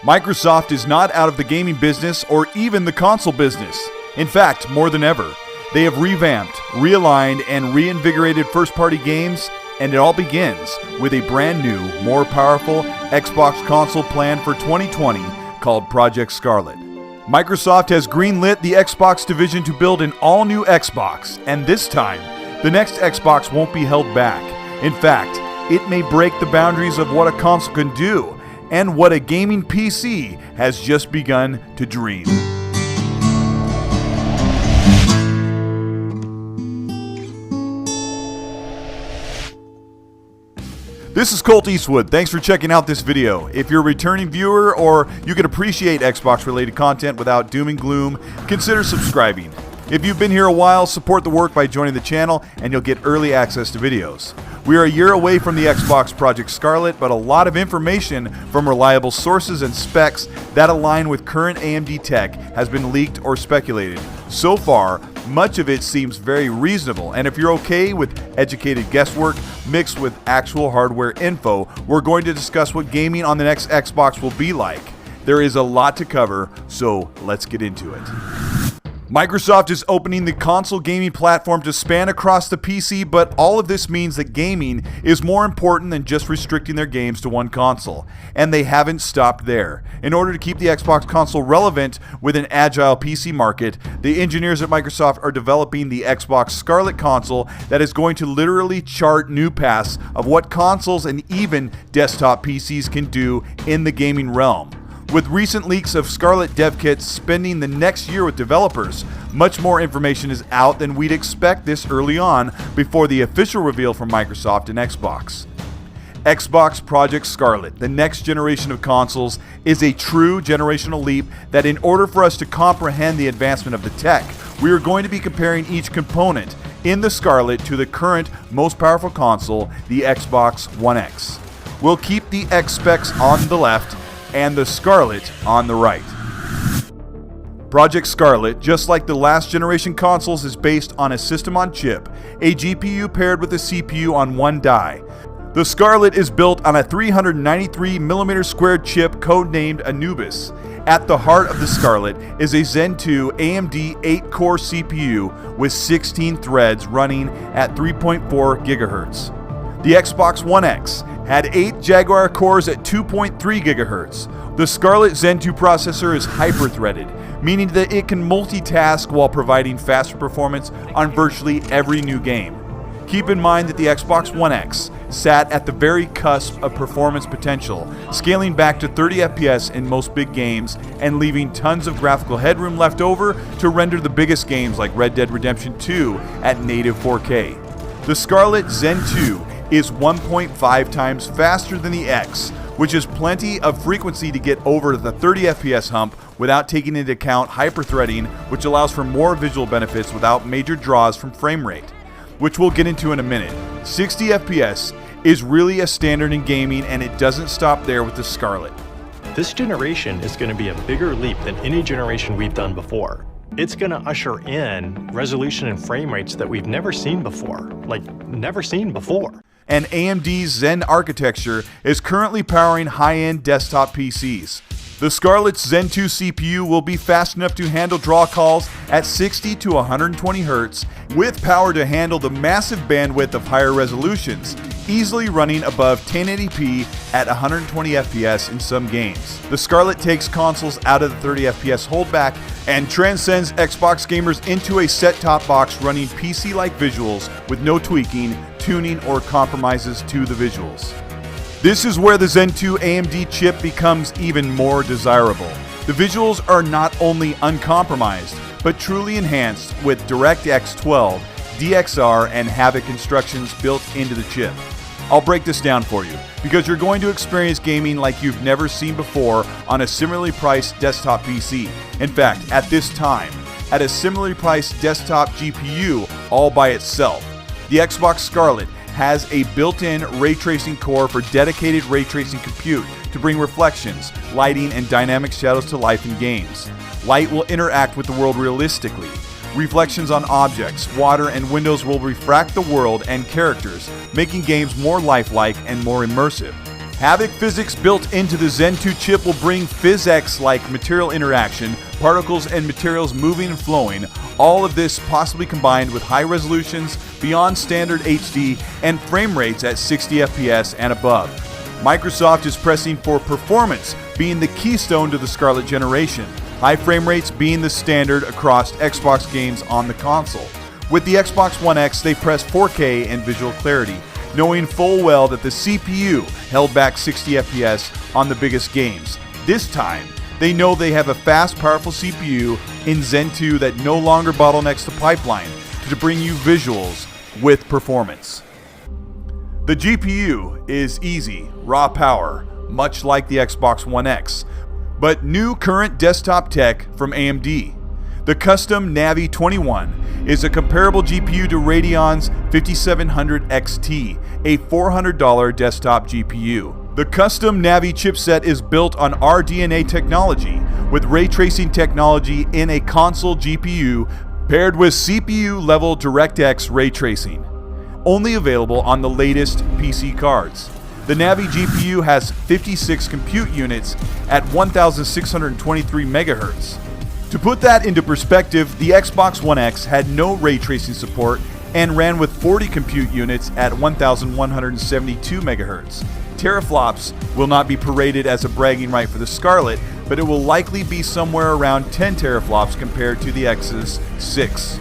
Microsoft is not out of the gaming business or even the console business. In fact, more than ever, they have revamped, realigned, and reinvigorated first-party games, and it all begins with a brand new, more powerful Xbox console planned for 2020 called Project Scarlett. Microsoft has greenlit the Xbox division to build an all-new Xbox, and this time, the next Xbox won't be held back. In fact, it may break the boundaries of what a console can do, and what a gaming PC has just begun to dream. This is Colt Eastwood. Thanks for checking out this video. If you're a returning viewer or you can appreciate Xbox related content without doom and gloom, consider subscribing. If you've been here a while, support the work by joining the channel and you'll get early access to videos. We are a year away from the Xbox Project Scarlett, but a lot of information from reliable sources and specs that align with current AMD tech has been leaked or speculated. So far, much of it seems very reasonable, and if you're okay with educated guesswork mixed with actual hardware info, we're going to discuss what gaming on the next Xbox will be like. There is a lot to cover, so let's get into it. Microsoft is opening the console gaming platform to span across the PC, but all of this means that gaming is more important than just restricting their games to one console. And they haven't stopped there. In order to keep the Xbox console relevant with an agile PC market, the engineers at Microsoft are developing the Xbox Scarlett console that is going to literally chart new paths of what consoles and even desktop PCs can do in the gaming realm. With recent leaks of Scarlett dev kits spending the next year with developers, much more information is out than we'd expect this early on before the official reveal from Microsoft and Xbox. Xbox Project Scarlett, the next generation of consoles, is a true generational leap that in order for us to comprehend the advancement of the tech, we are going to be comparing each component in the Scarlett to the current most powerful console, the Xbox One X. We'll keep the X specs on the left and the Scarlett on the right. Project Scarlett, just like the last generation consoles, is based on a system on chip, a GPU paired with a CPU on one die. The Scarlett is built on a 393mm squared chip codenamed Anubis. At the heart of the Scarlett is a Zen 2 AMD 8-core CPU with 16 threads running at 3.4 GHz. The Xbox One X had 8 Jaguar cores at 2.3 GHz. The Scarlett Zen 2 processor is hyper-threaded, meaning that it can multitask while providing faster performance on virtually every new game. Keep in mind that the Xbox One X sat at the very cusp of performance potential, scaling back to 30 FPS in most big games and leaving tons of graphical headroom left over to render the biggest games like Red Dead Redemption 2 at native 4K. The Scarlett Zen 2 is 1.5 times faster than the X, which is plenty of frequency to get over the 30 FPS hump without taking into account hyper-threading, which allows for more visual benefits without major draws from frame rate, which we'll get into in a minute. 60 FPS is really a standard in gaming, and it doesn't stop there with the Scarlett. This generation is going to be a bigger leap than any generation we've done before. It's going to usher in resolution and frame rates that we've never seen before, And AMD's Zen architecture is currently powering high-end desktop PCs. The Scarlett's Zen 2 CPU will be fast enough to handle draw calls at 60 to 120 Hz with power to handle the massive bandwidth of higher resolutions, easily running above 1080p at 120 FPS in some games. The Scarlett takes consoles out of the 30 FPS holdback and transcends Xbox gamers into a set-top box running PC-like visuals with no tweaking, tuning, or compromises to the visuals. This is where the Zen 2 AMD chip becomes even more desirable. The visuals are not only uncompromised, but truly enhanced with DirectX 12, DXR, and Havoc instructions built into the chip. I'll break this down for you, because you're going to experience gaming like you've never seen before on a similarly priced desktop PC. In fact, at this time, at a similarly priced desktop GPU all by itself. The Xbox Scarlett has a built-in ray tracing core for dedicated ray tracing compute to bring reflections, lighting, and dynamic shadows to life in games. Light will interact with the world realistically. Reflections on objects, water, and windows will refract the world and characters, making games more lifelike and more immersive. Havoc physics built into the Zen 2 chip will bring PhysX-like material interaction, particles and materials moving and flowing, all of this possibly combined with high resolutions beyond standard HD and frame rates at 60 FPS and above. Microsoft is pressing for performance being the keystone to the Scarlett generation, high frame rates being the standard across Xbox games on the console. With the Xbox One X, they press 4K and visual clarity, knowing full well that the CPU held back 60 FPS on the biggest games. This time, they know they have a fast, powerful CPU in Zen 2 that no longer bottlenecks the pipeline to bring you visuals with performance. The GPU is easy, raw power, much like the Xbox One X, but new current desktop tech from AMD. The custom Navi 21 is a comparable GPU to Radeon's 5700 XT, a $400 desktop GPU. The custom Navi chipset is built on RDNA technology with ray tracing technology in a console GPU paired with CPU-level DirectX ray tracing. Only available on the latest PC cards. The Navi GPU has 56 compute units at 1,623 MHz. To put that into perspective, the Xbox One X had no ray tracing support and ran with 40 compute units at 1,172 MHz. Teraflops will not be paraded as a bragging right for the Scarlett, but it will likely be somewhere around 10 teraflops compared to the X's 6.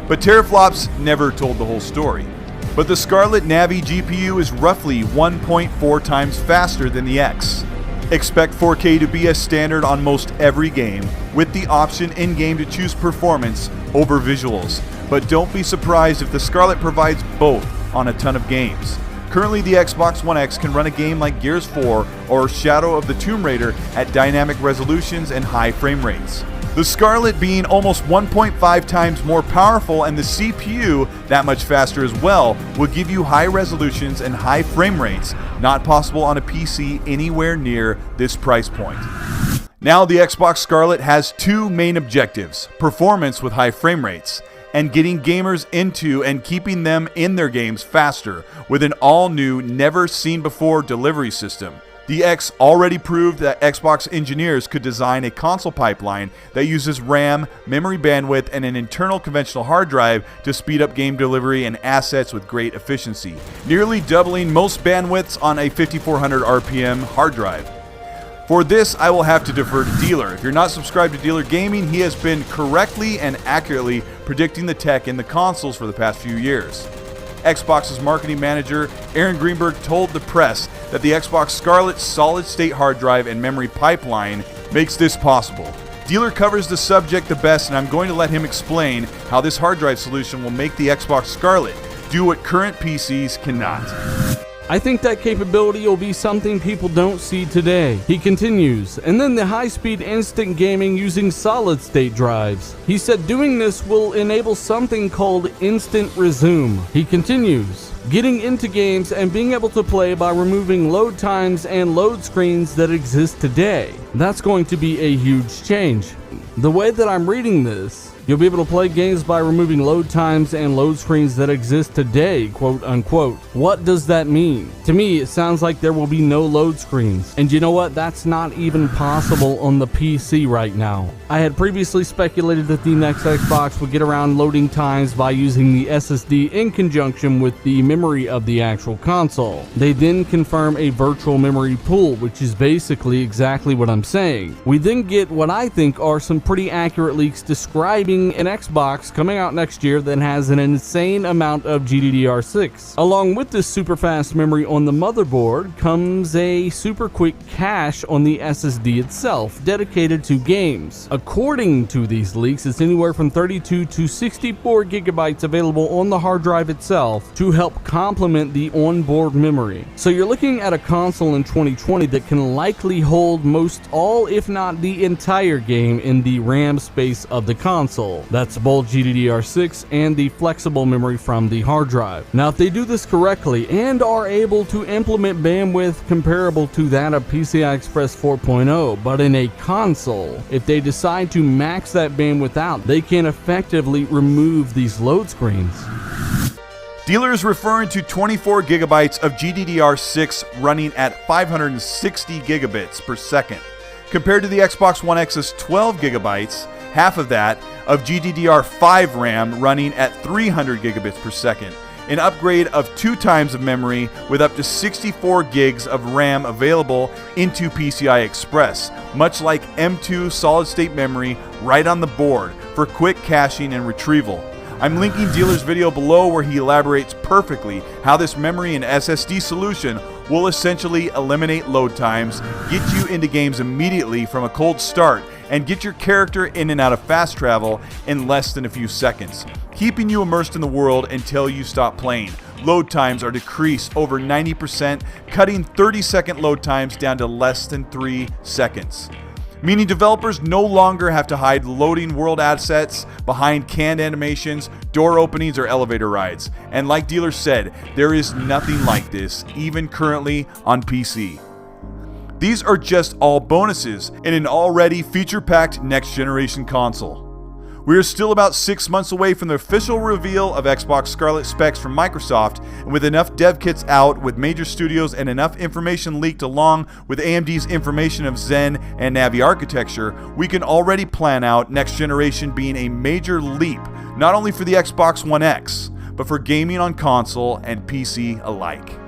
But teraflops never told the whole story. But the Scarlett Navi GPU is roughly 1.4 times faster than the X. Expect 4K to be a standard on most every game, with the option in-game to choose performance over visuals. But don't be surprised if the Scarlett provides both on a ton of games. Currently, the Xbox One X can run a game like Gears 4 or Shadow of the Tomb Raider at dynamic resolutions and high frame rates. The Scarlett being almost 1.5 times more powerful and the CPU that much faster as well will give you high resolutions and high frame rates not possible on a PC anywhere near this price point. Now the Xbox Scarlett has two main objectives: performance with high frame rates, and getting gamers into and keeping them in their games faster with an all-new, never-seen-before delivery system. The X already proved that Xbox engineers could design a console pipeline that uses RAM, memory bandwidth, and an internal conventional hard drive to speed up game delivery and assets with great efficiency, nearly doubling most bandwidths on a 5400 RPM hard drive. For this, I will have to defer to Dealer. If you're not subscribed to Dealer Gaming, he has been correctly and accurately predicting the tech in the consoles for the past few years. Xbox's marketing manager, Aaron Greenberg, told the press that the Xbox Scarlett's solid-state hard drive and memory pipeline makes this possible. Dealer covers the subject the best, and I'm going to let him explain how this hard drive solution will make the Xbox Scarlett do what current PCs cannot. I think that capability will be something people don't see today. He continues, and then the high-speed instant gaming using solid-state drives. He said doing this will enable something called instant resume. He continues, getting into games and being able to play by removing load times and load screens that exist today. That's going to be a huge change. The way that I'm reading this, you'll be able to play games by removing load times and load screens that exist today, quote unquote. What does that mean? To me, it sounds like there will be no load screens. And you know what? That's not even possible on the PC right now. I had previously speculated that the next Xbox would get around loading times by using the SSD in conjunction with the memory of the actual console. They then confirm a virtual memory pool, which is basically exactly what I'm saying. We then get what I think are some pretty accurate leaks describing an Xbox coming out next year that has an insane amount of GDDR6. Along with this super fast memory on the motherboard comes a super quick cache on the SSD itself, dedicated to games. According to these leaks, it's anywhere from 32 to 64 gigabytes available on the hard drive itself to help complement the onboard memory. So you're looking at a console in 2020 that can likely hold most all, if not the entire game in the RAM space of the console. That's both GDDR6 and the flexible memory from the hard drive. Now, if they do this correctly and are able to implement bandwidth comparable to that of PCI Express 4.0, but in a console, if they decide to max that bandwidth out, they can effectively remove these load screens. Dealer is referring to 24 gigabytes of GDDR6 running at 560 gigabits per second, compared to the Xbox One X's 12 gigabytes, half of that, of GDDR5 RAM running at 300 gigabits per second, an upgrade of 2 times of memory with up to 64 gigs of RAM available into PCI Express, much like M2 solid-state memory right on the board for quick caching and retrieval. I'm linking Dealer's video below where he elaborates perfectly how this memory and SSD solution will essentially eliminate load times, get you into games immediately from a cold start, and get your character in and out of fast travel in less than a few seconds, keeping you immersed in the world until you stop playing. Load times are decreased over 90%, cutting 30-second load times down to less than 3 seconds. Meaning developers no longer have to hide loading world assets behind canned animations, door openings, or elevator rides. And like Dealer said, there is nothing like this, even currently on PC. These are just all bonuses in an already feature-packed next-generation console. We are still about 6 months away from the official reveal of Xbox Scarlett specs from Microsoft, and with enough dev kits out with major studios and enough information leaked along with AMD's information of Zen and Navi architecture, we can already plan out next generation being a major leap, not only for the Xbox One X, but for gaming on console and PC alike.